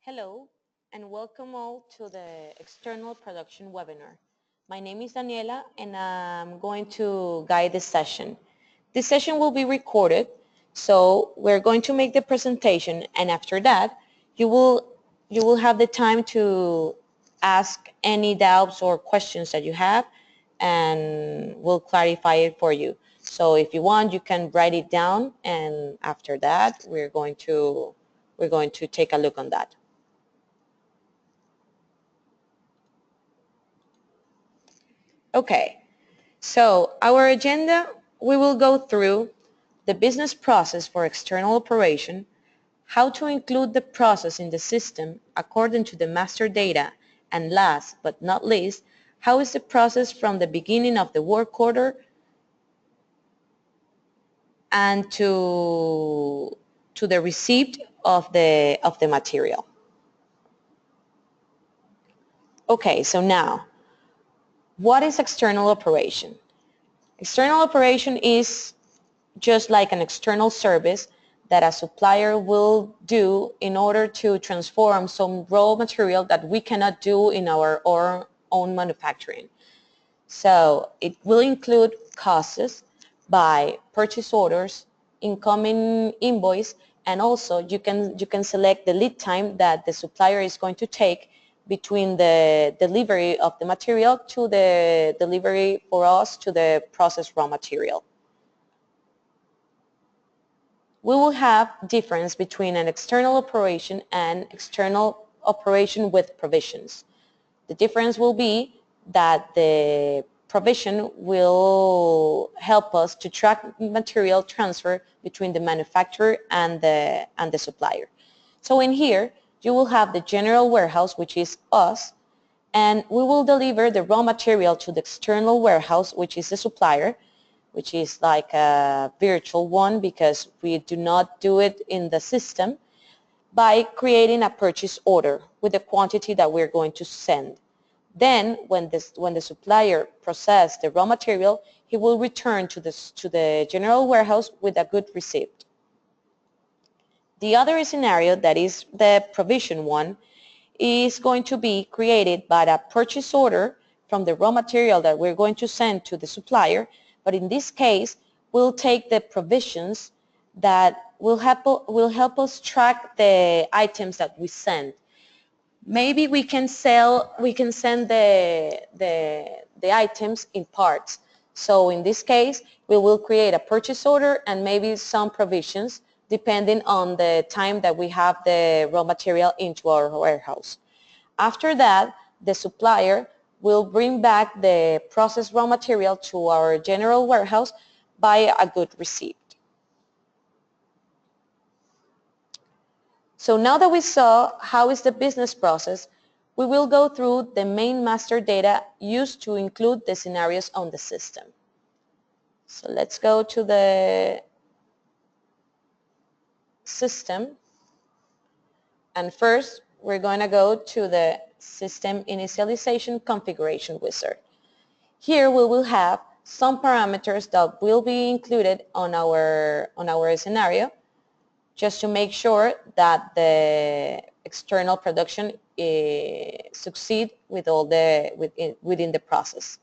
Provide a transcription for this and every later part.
Hello, and welcome all to the External Production webinar. My name is Daniela, and I'm going to guide this session. This session will be recorded, so we're going to make the presentation, and after that, you will have the time to ask any doubts or questions that you have, and we'll clarify it for you. So if you want, you can write it down, and after that, we're going to take a look on that. Okay, so our agenda, we will go through the business process for external operation, how to include the process in the system according to the master data, and last but not least, how is the process from the beginning of the work order and to the receipt of the material. Okay, so now, what is external operation? External operation is just like an external service that a supplier will do in order to transform some raw material that we cannot do in our own manufacturing. So it will include costs by purchase orders, incoming invoice, and also you can select the lead time that the supplier is going to take between the delivery of the material to the delivery for us to the processed raw material. We will have difference between an external operation and external operation with provisions. The difference will be that the provision will help us to track material transfer between the manufacturer and the supplier. So in here, you will have the general warehouse, which is us, and we will deliver the raw material to the external warehouse, which is the supplier, which is like a virtual one because we do not do it in the system, by creating a purchase order with the quantity that we're going to send. Then when the supplier processes the raw material, he will return to the general warehouse with a good receipt. The other scenario, that is the provision one, is going to be created by a purchase order from the raw material that we're going to send to the supplier, but in this case, we'll take the provisions that will help us track the items that we send. Maybe we can send the items in parts. So in this case, we will create a purchase order and maybe some provisions depending on the time that we have the raw material into our warehouse. After that, the supplier will bring back the processed raw material to our general warehouse by a good receipt. So now that we saw how is the business process, we will go through the main master data used to include the scenarios on the system. So let's go to the system, and first we're going to go to the system initialization configuration wizard. Here we will have some parameters that will be included on our scenario, just to make sure that the external production succeed with all within the process.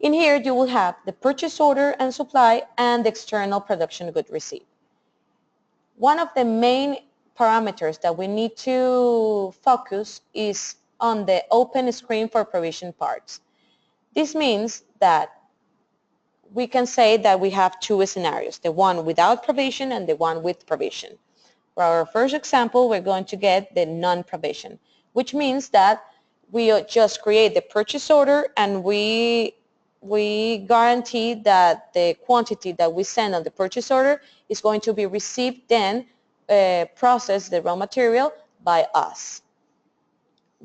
In here you will have the purchase order and supply and the external production good receipt. One of the main parameters that we need to focus is on the open screen for provision parts. This means that we can say that we have two scenarios, the one without provision and the one with provision. For our first example, we're going to get the non-provision, which means that we just create the purchase order and we guarantee that the quantity that we send on the purchase order is going to be received, then process the raw material by us.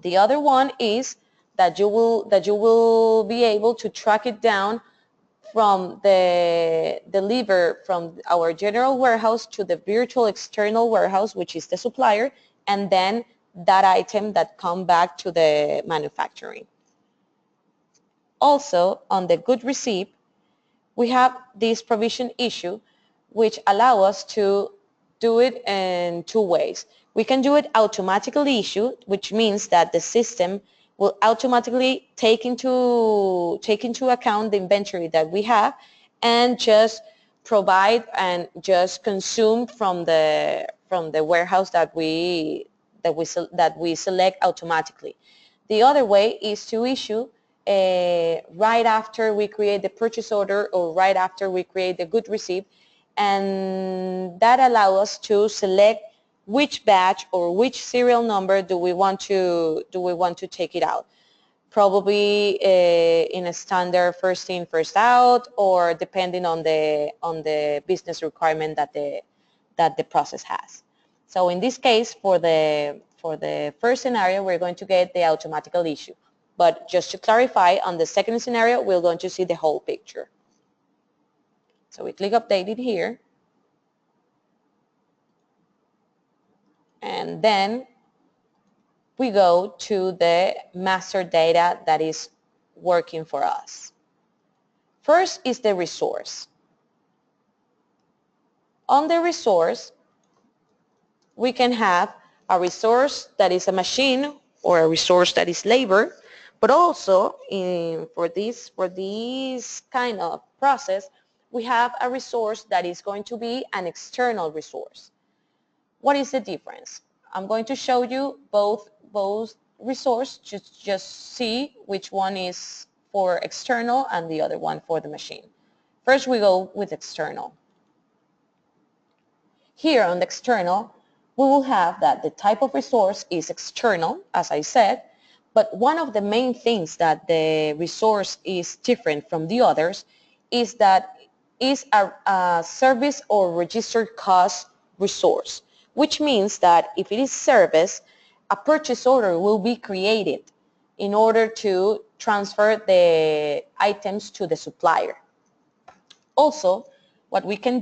The other one is that you will be able to track it down from the deliver from our general warehouse to the virtual external warehouse, which is the supplier, and then that item that come back to the manufacturing. Also, on the good receipt, we have this provision issue, which allow us to do it in two ways. We can do it automatically issue, which means that the system will automatically take into account the inventory that we have and just provide and just consume from the warehouse that we select automatically. The other way is to issue right after we create the purchase order or right after we create the good receipt, and that allows us to select which batch or which serial number do we want to take it out. Probably in a standard first in first out, or depending on the business requirement that the process has. So in this case, for the first scenario, we're going to get the automatical issue. But just to clarify, on the second scenario, we're going to see the whole picture. So we click update it here. And then we go to the master data that is working for us. First is the resource. On the resource, we can have a resource that is a machine or a resource that is labor, but also for this kind of process, we have a resource that is going to be an external resource. What is the difference? I'm going to show you both resources, just see which one is for external and the other one for the machine. First, we go with external. Here on the external, we will have that the type of resource is external, as I said, but one of the main things that the resource is different from the others is that it's a service or registered cost resource, which means that if it is service, a purchase order will be created in order to transfer the items to the supplier. Also, what we can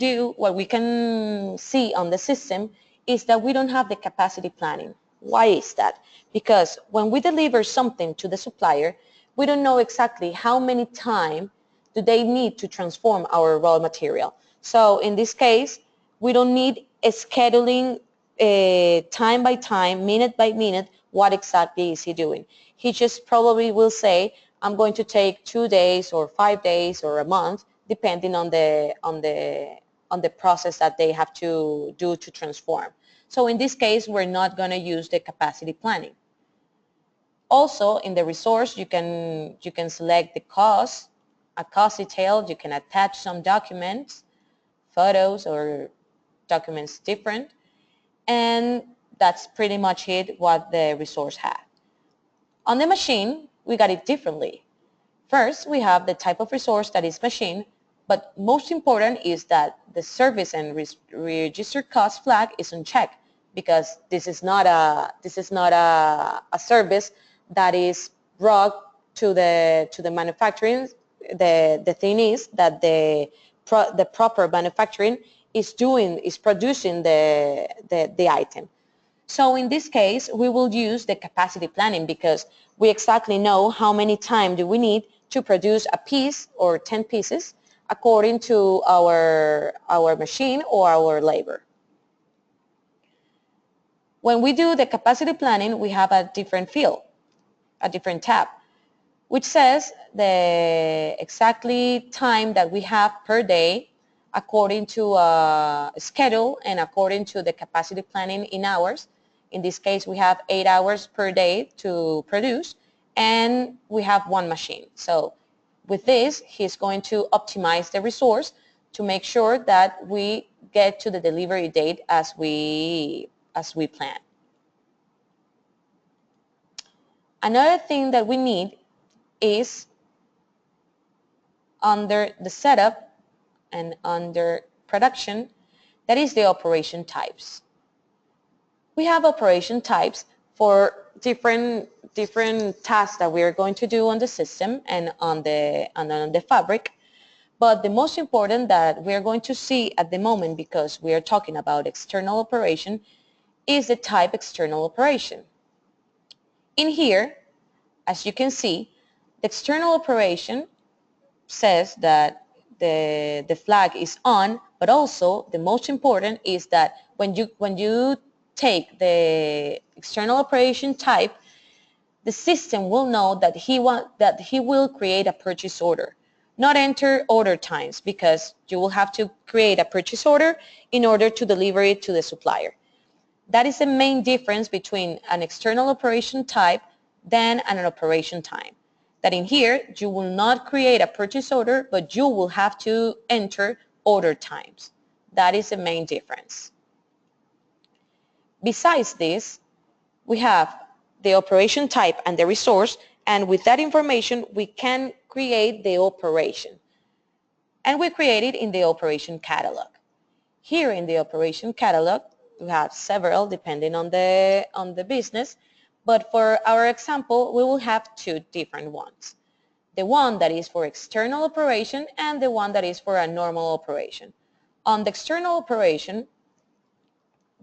see on the system is that we don't have the capacity planning. Why is that? Because when we deliver something to the supplier, we don't know exactly how many time do they need to transform our raw material. So in this case, we don't need a scheduling time by time, minute by minute, what exactly is he doing. He just probably will say, I'm going to take 2 days or 5 days or a month, depending on the process that they have to do to transform. So in this case, we're not going to use the capacity planning. Also, in the resource, you can select the cost, a cost detail. You can attach some documents, photos or documents different, and that's pretty much it what the resource had. On the machine, we got it differently. First, we have the type of resource that is machine, but most important is that the service and registered cost flag is unchecked, because this is not a service that is brought to the manufacturing. The thing is that the proper manufacturing is producing the item. So in this case, we will use the capacity planning, because we exactly know how many time do we need to produce a piece or 10 pieces according to our machine or our labor. When we do the capacity planning, we have a different field, a different tab, which says the exactly time that we have per day according to a schedule and according to the capacity planning in hours. In this case, we have 8 hours per day to produce, and we have one machine. So with this, he's going to optimize the resource to make sure that we get to the delivery date as we plan. Another thing that we need is under the setup and under production, that is the operation types. We have operation types for different tasks that we are going to do on the system and on the fabric. But the most important that we are going to see at the moment, because we are talking about external operation, is the type external operation. In here, as you can see, the external operation says that the flag is on, but also the most important is that when you take the external operation type, the system will know that he will create a purchase order, not enter order times, because you will have to create a purchase order in order to deliver it to the supplier. That is the main difference between an external operation type than an operation time. That in here, you will not create a purchase order, but you will have to enter order times. That is the main difference. Besides this, we have the operation type and the resource, and with that information, we can create the operation. And we create it in the operation catalog. Here in the operation catalog, we have several depending on the business, but for our example, we will have two different ones. The one that is for external operation and the one that is for a normal operation. On the external operation,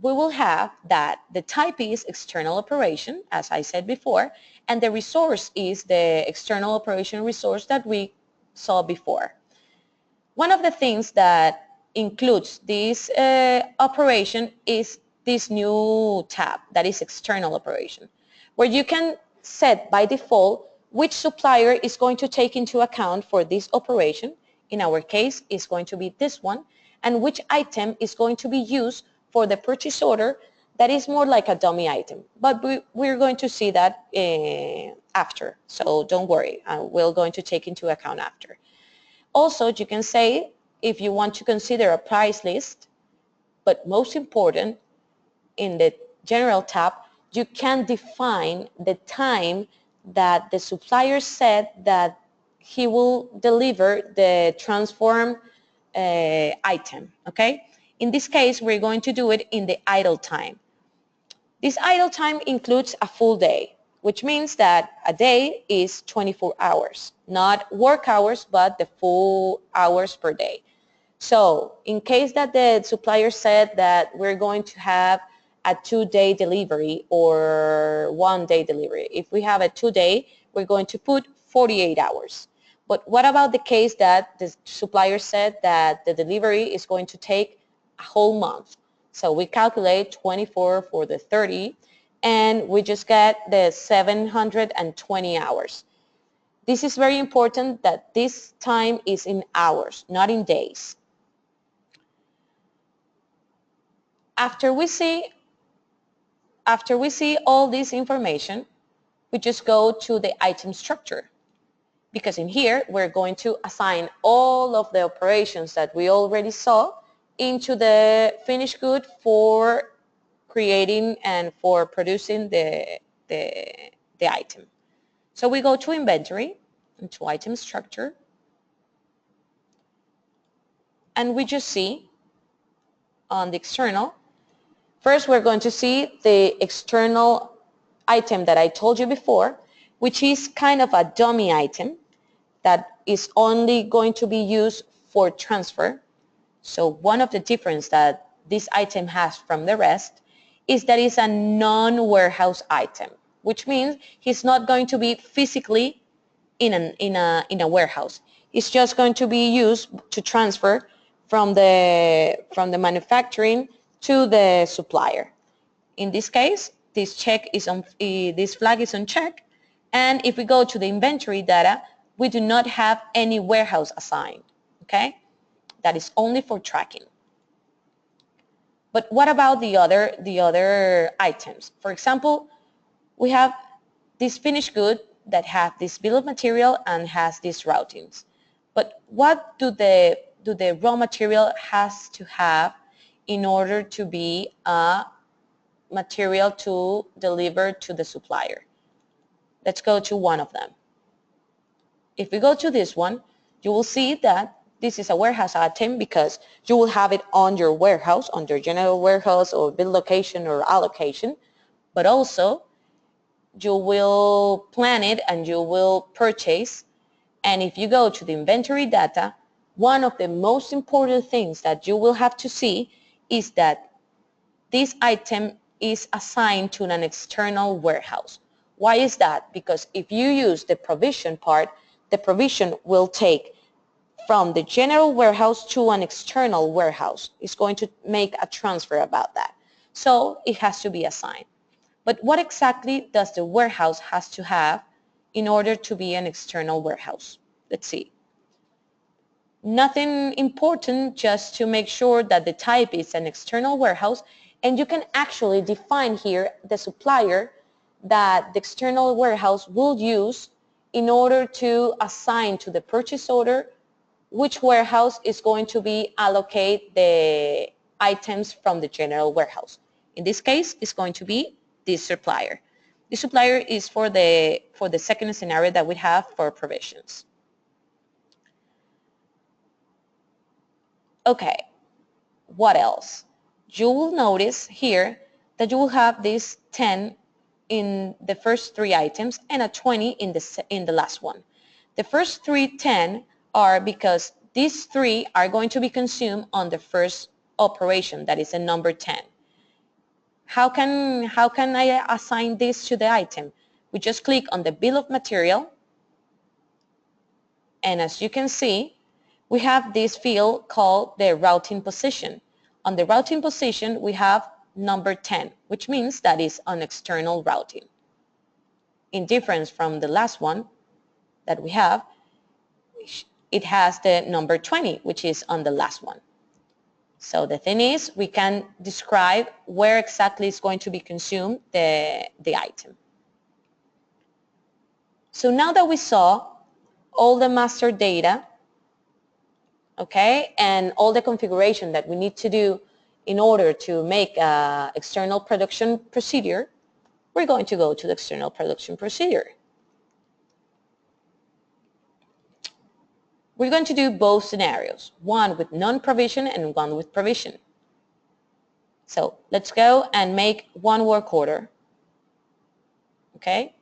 we will have that the type is external operation, as I said before, and the resource is the external operation resource that we saw before. One of the things that includes this operation is this new tab that is external operation, where you can set by default which supplier is going to take into account for this operation. In our case, it's going to be this one, and which item is going to be used for the purchase order that is more like a dummy item. But we're going to see that after, so don't worry, we're going to take into account after. Also, you can say if you want to consider a price list, but most important, in the general tab, you can define the time that the supplier said that he will deliver the transformed item, okay? In this case, we're going to do it in the idle time. This idle time includes a full day, which means that a day is 24 hours, not work hours, but the full hours per day. So in case that the supplier said that we're going to have a 2-day delivery or 1-day delivery, if we have a 2-day, we're going to put 48 hours. But what about the case that the supplier said that the delivery is going to take a whole month? So we calculate 24 for the 30, and we just get the 720 hours. This is very important that this time is in hours, not in days. After we see all this information, we just go to the item structure, because in here we're going to assign all of the operations that we already saw into the finished good for creating and for producing the item. So we go to inventory, into item structure, and we just see on the external, first we're going to see the external item that I told you before, which is kind of a dummy item that is only going to be used for transfer. So one of the differences that this item has from the rest is that it's a non-warehouse item, which means he's not going to be physically in a warehouse. It's just going to be used to transfer from the manufacturing to the supplier. In this case, this flag is on check, and if we go to the inventory data, we do not have any warehouse assigned, okay? That is only for tracking. But what about the other items? For example, we have this finished good that has this bill of material and has these routings. But what do the raw material has to have in order to be a material to deliver to the supplier? Let's go to one of them. If we go to this one, you will see that this is a warehouse item because you will have it on your warehouse, on your general warehouse or bill location or allocation, but also you will plan it and you will purchase. And if you go to the inventory data, one of the most important things that you will have to see is that this item is assigned to an external warehouse. Why is that? Because if you use the provision part, the provision will take from the general warehouse to an external warehouse. It's going to make a transfer about that. So it has to be assigned. But what exactly does the warehouse has to have in order to be an external warehouse? Let's see. Nothing important, just to make sure that the type is an external warehouse, and you can actually define here the supplier that the external warehouse will use in order to assign to the purchase order which warehouse is going to be allocate the items from the general warehouse. In this case, it's going to be this supplier. This supplier is for the second scenario that we have for provisions. Okay, what else? You will notice here that you will have this 10 in the first three items and a 20 in the last one. The first three 10 are because these three are going to be consumed on the first operation, that is a number 10. How can I assign this to the item? We just click on the bill of material, and as you can see, we have this field called the routing position. On the routing position, we have number 10, which means that is on external routing. In difference from the last one that we have, it has the number 20, which is on the last one. So the thing is, we can describe where exactly is going to be consumed the item. So now that we saw all the master data, okay, and all the configuration that we need to do in order to make an external production procedure, we're going to go to the external production procedure. We're going to do both scenarios, one with non-provision and one with provision. So let's go and make one work order. Okay,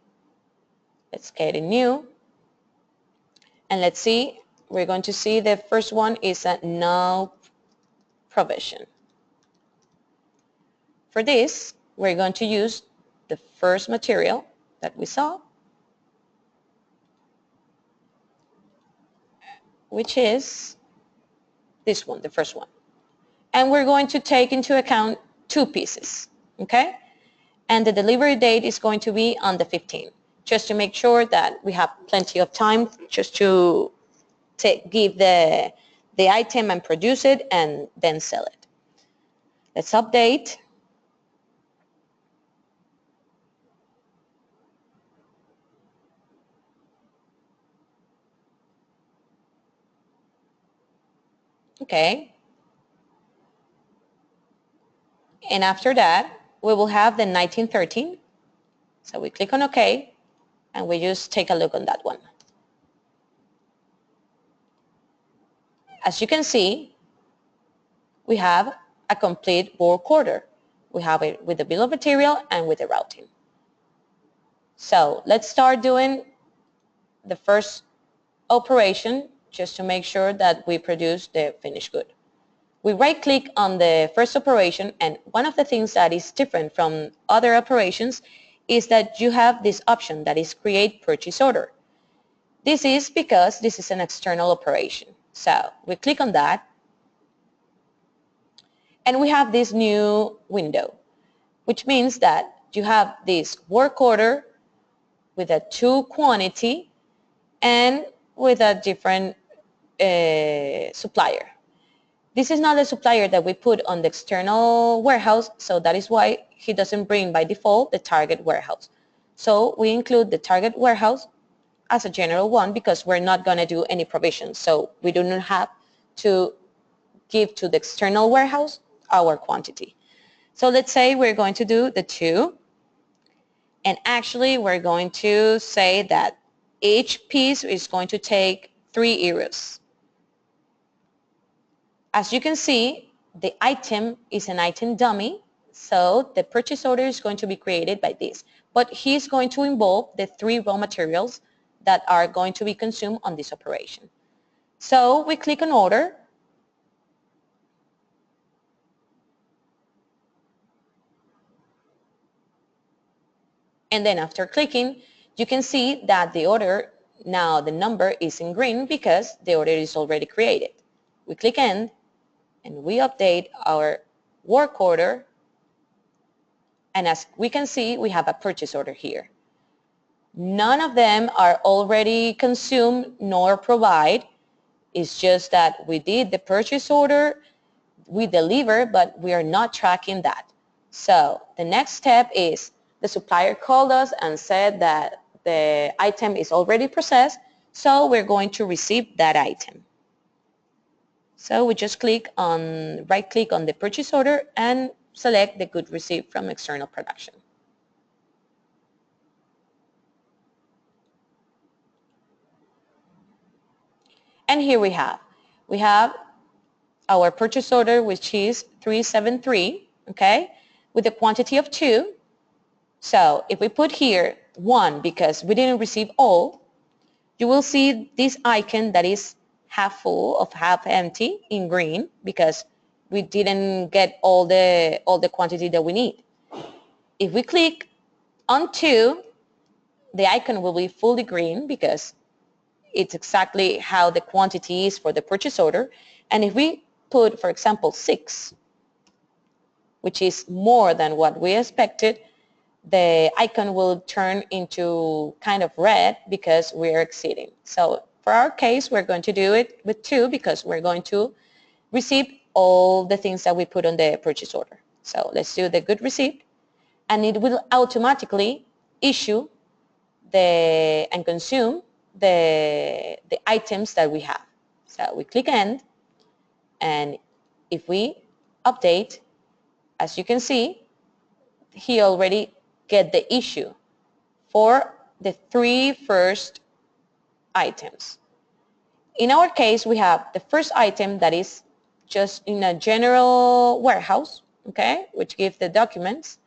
let's get a new, and let's see, we're going to see the first one is a no provision. For this, we're going to use the first material that we saw, which is this one, the first one. And we're going to take into account two pieces, okay? And the delivery date is going to be on the 15th, just to make sure that we have plenty of time just to give the item and produce it and then sell it. Let's update. Okay. And after that, we will have the 1913. So we click on OK, and we just take a look on that one. As you can see, we have a complete work order. We have it with the bill of material and with the routing. So let's start doing the first operation just to make sure that we produce the finished good. We right-click on the first operation, and one of the things that is different from other operations is that you have this option that is create purchase order. This is because this is an external operation. So we click on that, and we have this new window, which means that you have this work order with a to quantity and with a different supplier. This is not the supplier that we put on the external warehouse, so that is why he doesn't bring by default the target warehouse. So we include the target warehouse as a general one because we're not going to do any provisions. So we do not have to give to the external warehouse our quantity. So let's say we're going to do the 2, and actually we're going to say that each piece is going to take 3 euros. As you can see, the item is an item dummy, so the purchase order is going to be created by this. But he's going to involve the 3 raw materials that are going to be consumed on this operation. So we click on order. And then after clicking, you can see that the order, now the number is in green because the order is already created. We click end, and we update our work order, And as we can see, we have a purchase order here. None of them are already consumed nor provide. It's just that we did the purchase order, we deliver, but we are not tracking that. So the next step is the supplier called us and said that the item is already processed, so we're going to receive that item. So we just right click on the purchase order and select the good received from external production. And here we have our purchase order, which is 373, okay, with a quantity of 2. So if we put here 1 because we didn't receive all, you will see this icon that is half full of half empty in green because we didn't get all the quantity that we need. If we click on 2, the icon will be fully green because it's exactly how the quantity is for the purchase order. And if we put, for example, 6, which is more than what we expected, the icon will turn into kind of red because we're exceeding. So for our case, we're going to do it with 2 because we're going to receive all the things that we put on the purchase order. So let's do the good receipt, and it will automatically issue and consume the items that we have. So we click end, and if we update, as you can see, he already get the issue for the 3 first items. In our case, we have the first item that is just in a general warehouse, okay, which gives the documents.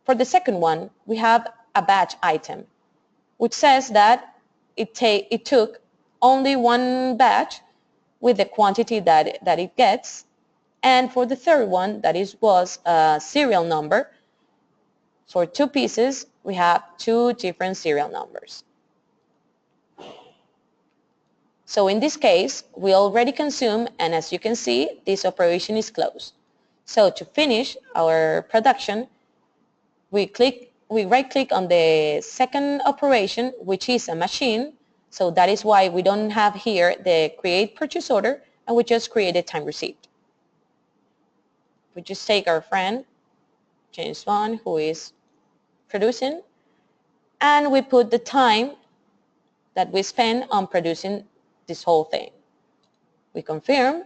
For the second one, we have a batch item, which says that it took only 1 batch with the quantity that it gets. And for the third one, that was a serial number. For 2 pieces, we have 2 different serial numbers. So in this case, we already consume, and as you can see, this operation is closed. So to finish our production, we right-click on the second operation, which is a machine. So that is why we don't have here the create purchase order, and we just create a time received. We just take our friend, James Bond, who is producing, and we put the time that we spend on producing this whole thing. We confirm,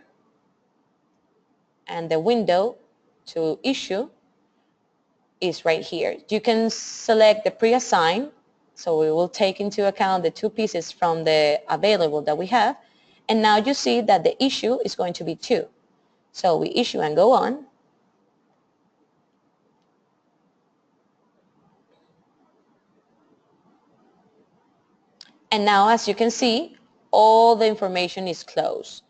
and the window to issue is right here. You can select the pre-assign, so we will take into account the 2 pieces from the available that we have, and now you see that the issue is going to be 2. So we issue and go on. And now, as you can see, all the information is closed.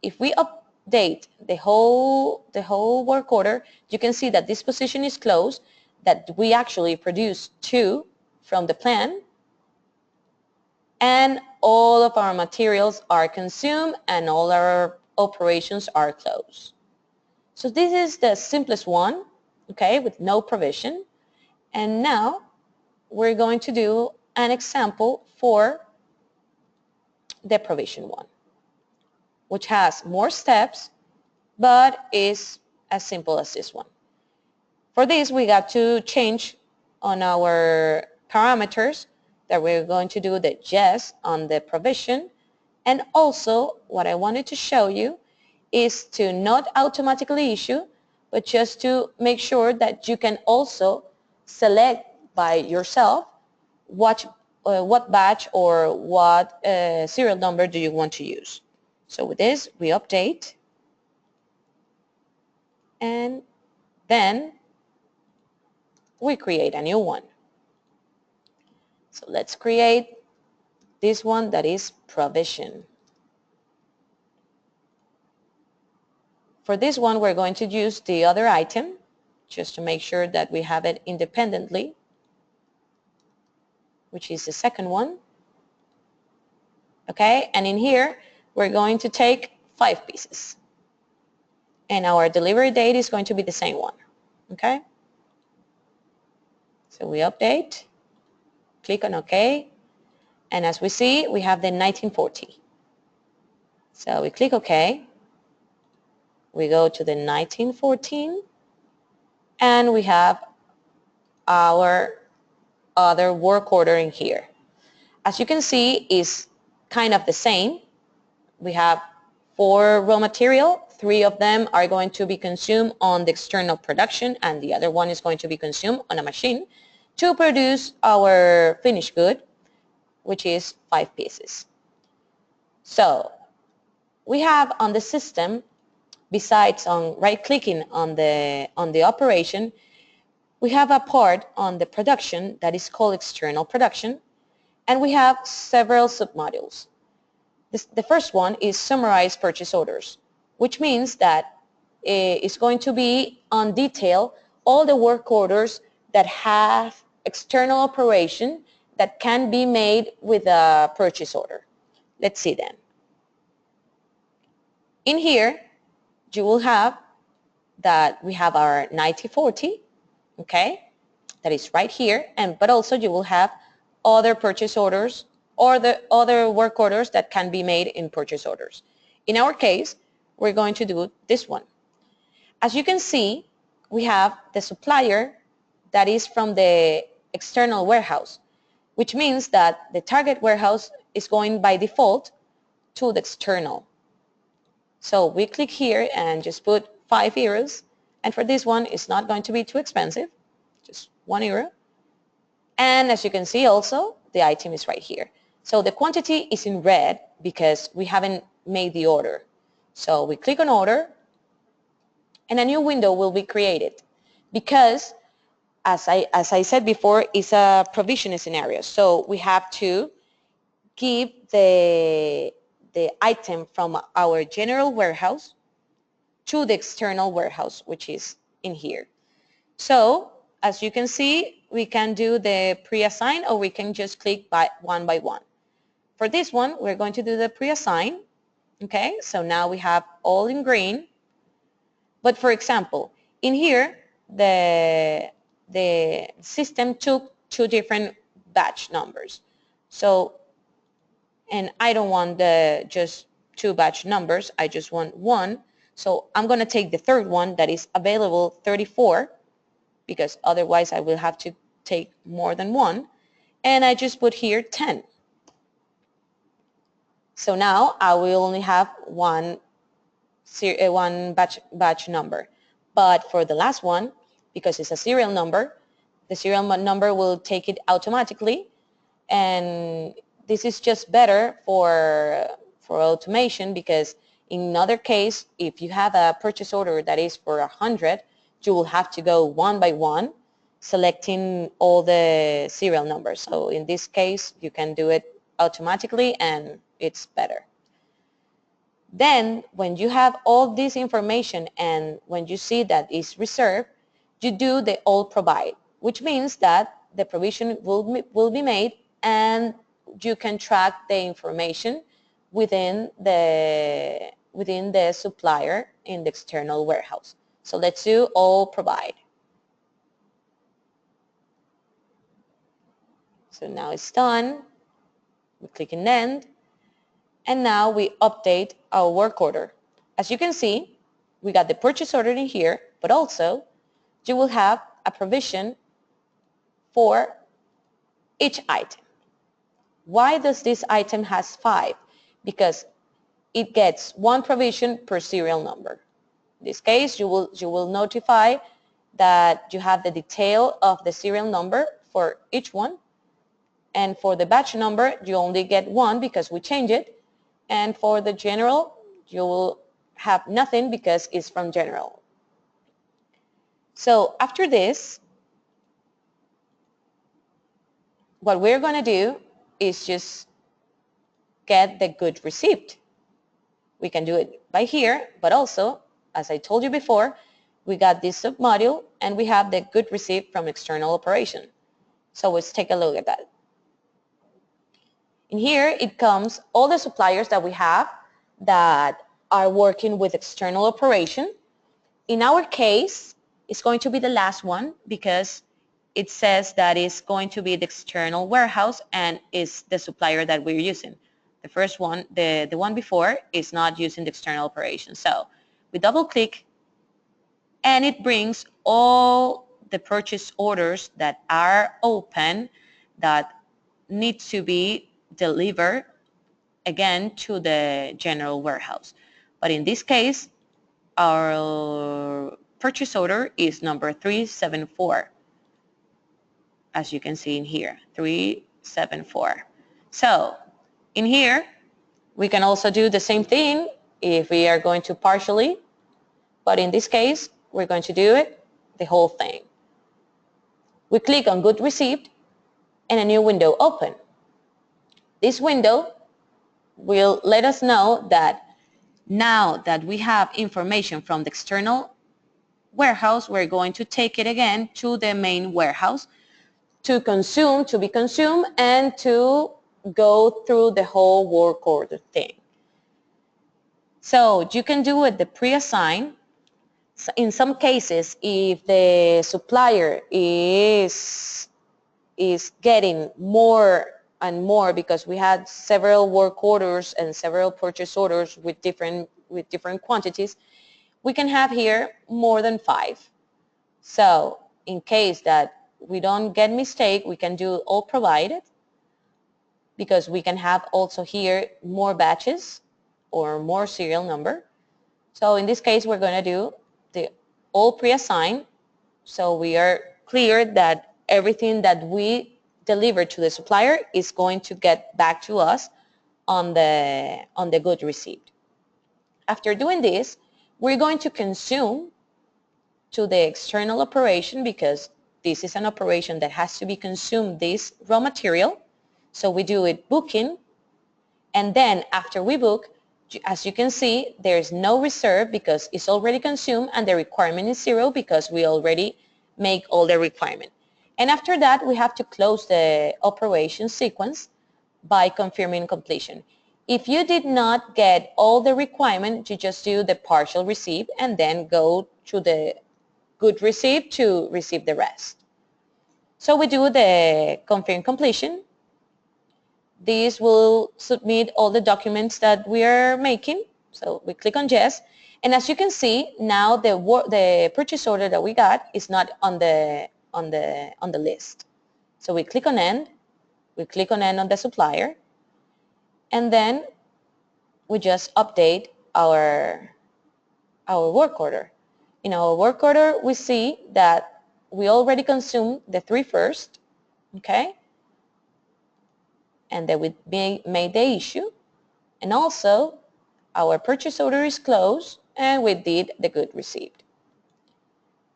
If we update the whole work order, you can see that this position is closed, that we actually produced 2 from the plan, and all of our materials are consumed and all our operations are closed. So this is the simplest one, okay, with no provision. And now we're going to do an example for the provision one, which has more steps but is as simple as this one. For this, we got to change on our parameters that we're going to do the yes on the provision. And also, what I wanted to show you is to not automatically issue, but just to make sure that you can also select by yourself what batch or what serial number do you want to use. So with this, we update, and then we create a new one. So let's create this one that is provision. For this one, we're going to use the other item just to make sure that we have it independently, which is the second one. Okay, and in here, we're going to take 5 pieces. And our delivery date is going to be the same one. Okay? So we update, click on OK, and as we see, we have the 1940. So we click OK, we go to the 1914, and we have our other work order in here. As you can see, is kind of the same. We have 4 raw material, 3 of them are going to be consumed on the external production, and the other one is going to be consumed on a machine to produce our finished good, which is 5 pieces. So we have on the system, besides on right-clicking on the operation, we have a part on the production that is called external production, and we have several submodules. The first one is summarize purchase orders, which means that it's going to be on detail all the work orders that have external operation that can be made with a purchase order. Let's see then. In here, you will have that we have our 9040, okay, that is right here, but also you will have other purchase orders or the other work orders that can be made in purchase orders. In our case, we're going to do this one. As you can see, we have the supplier that is from the external warehouse, which means that the target warehouse is going by default to the external. So we click here and just put 5 euros, and for this one, it's not going to be too expensive, just 1 euro. And as you can see also, the item is right here. So the quantity is in red because we haven't made the order. So we click on order, and a new window will be created because, as I said before, it's a provisioning scenario. So we have to give the item from our general warehouse to the external warehouse, which is in here. So as you can see, we can do the pre-assign, or we can just click by one. For this one, we're going to do the pre-assign. Okay, so now we have all in green. But for example, in here, the system took 2 different batch numbers. So, and I don't want just 2 batch numbers, I just want 1. So I'm going to take the third one that is available 34, because otherwise I will have to take more than 1. And I just put here 10. So now I will only have one batch number. But for the last one, because it's a serial number, the serial number will take it automatically, and this is just better for automation, because in another case, if you have a purchase order that is for 100, you will have to go one by one selecting all the serial numbers. So in this case, you can do it automatically, and it's better. Then when you have all this information and when you see that it's reserved, you do the all provide, which means that the provision will be made, and you can track the information within the supplier in the external warehouse. So let's do all provide. So now it's done. We click on end. And now we update our work order. As you can see, we got the purchase order in here, but also you will have a provision for each item. Why does this item has 5? Because it gets 1 provision per serial number. In this case, you will notify that you have the detail of the serial number for each one, and for the batch number, you only get 1 because we change it. And for the general, you will have nothing because it's from general. So after this, what we're going to do is just get the good received. We can do it by here, but also, as I told you before, we got this submodule and we have the good received from external operation. So let's take a look at that. In here, it comes all the suppliers that we have that are working with external operation. In our case, it's going to be the last one because it says that it's going to be the external warehouse and is the supplier that we're using. The first one, the one before, is not using the external operation. So we double click and it brings all the purchase orders that are open that need to be delivered again to the general warehouse. But in this case, our purchase order is number 374, as you can see in here, 374. So in here, we can also do the same thing if we are going to partially, but in this case, we're going to do it the whole thing. We click on Good Received and a new window open. This window will let us know that now that we have information from the external warehouse, we're going to take it again to the main warehouse to consume, to be consumed, and to go through the whole work order thing. So you can do it the pre-assign. In some cases, if the supplier is getting more and more because we had several work orders and several purchase orders with different quantities, we can have here more than 5. So in case that we don't get mistake, we can do all provided, because we can have also here more batches or more serial number. So in this case, we're going to do the all pre-assigned, so we are clear that everything that we deliver to the supplier is going to get back to us on the good received. After doing this, we're going to consume to the external operation, because this is an operation that has to be consumed, this raw material. So we do it booking, and then after we book, as you can see, there's no reserve because it's already consumed, and the requirement is 0 because we already make all the requirement. And after that, we have to close the operation sequence by confirming completion. If you did not get all the requirement, you just do the partial receipt and then go to the good receipt to receive the rest. So we do the confirm completion. This will submit all the documents that we are making. So we click on yes. And as you can see, now the purchase order that we got is not on the list. So we click on end. We click on end on the supplier. And then we just update our work order. In our work order, we see that we already consumed the 3 first, okay? And then we made the issue, and also our purchase order is closed, and we did the good received.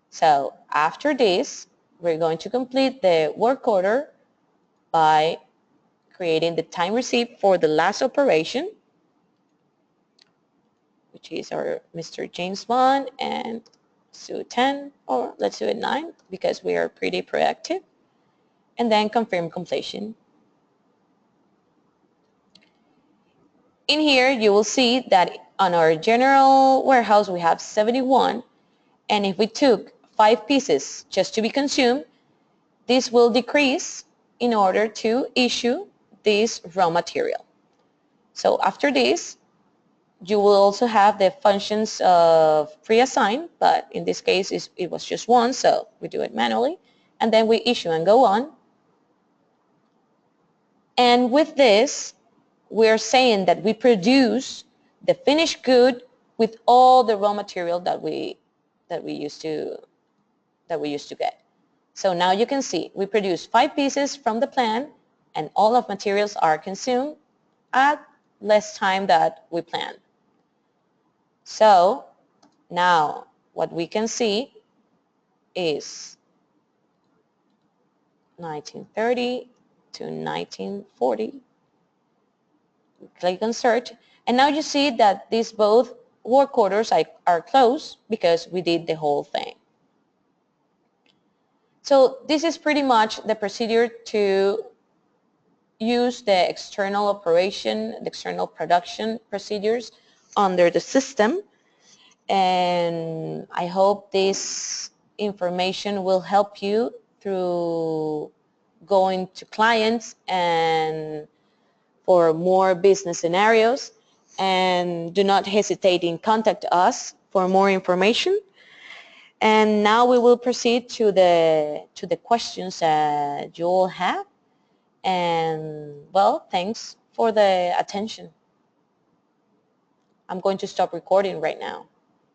So after this, we're going to complete the work order by creating the time receipt for the last operation, which is our Mr. James Bond, and let's do 10, or let's do it 9 because we are pretty proactive, and then confirm completion. In here, you will see that on our general warehouse, we have 71, and if we took 5 pieces just to be consumed, this will decrease in order to issue this raw material. So after this, you will also have the functions of pre-assign, but in this case, it was just 1, so we do it manually, and then we issue and go on. And with this, we're saying that we produce the finished good with all the raw material that we used to get. So now you can see we produce 5 pieces from the plant, and all of materials are consumed at less time that we planned. So now what we can see is 1930 to 1940. Click on search, and now you see that these both work orders are closed because we did the whole thing. So this is pretty much the procedure to use the external operation, the external production procedures under the system, and I hope this information will help you through going to clients and for more business scenarios, and do not hesitate in contact us for more information. And now we will proceed to the questions that you all have. And well, thanks for the attention. I'm going to stop recording right now.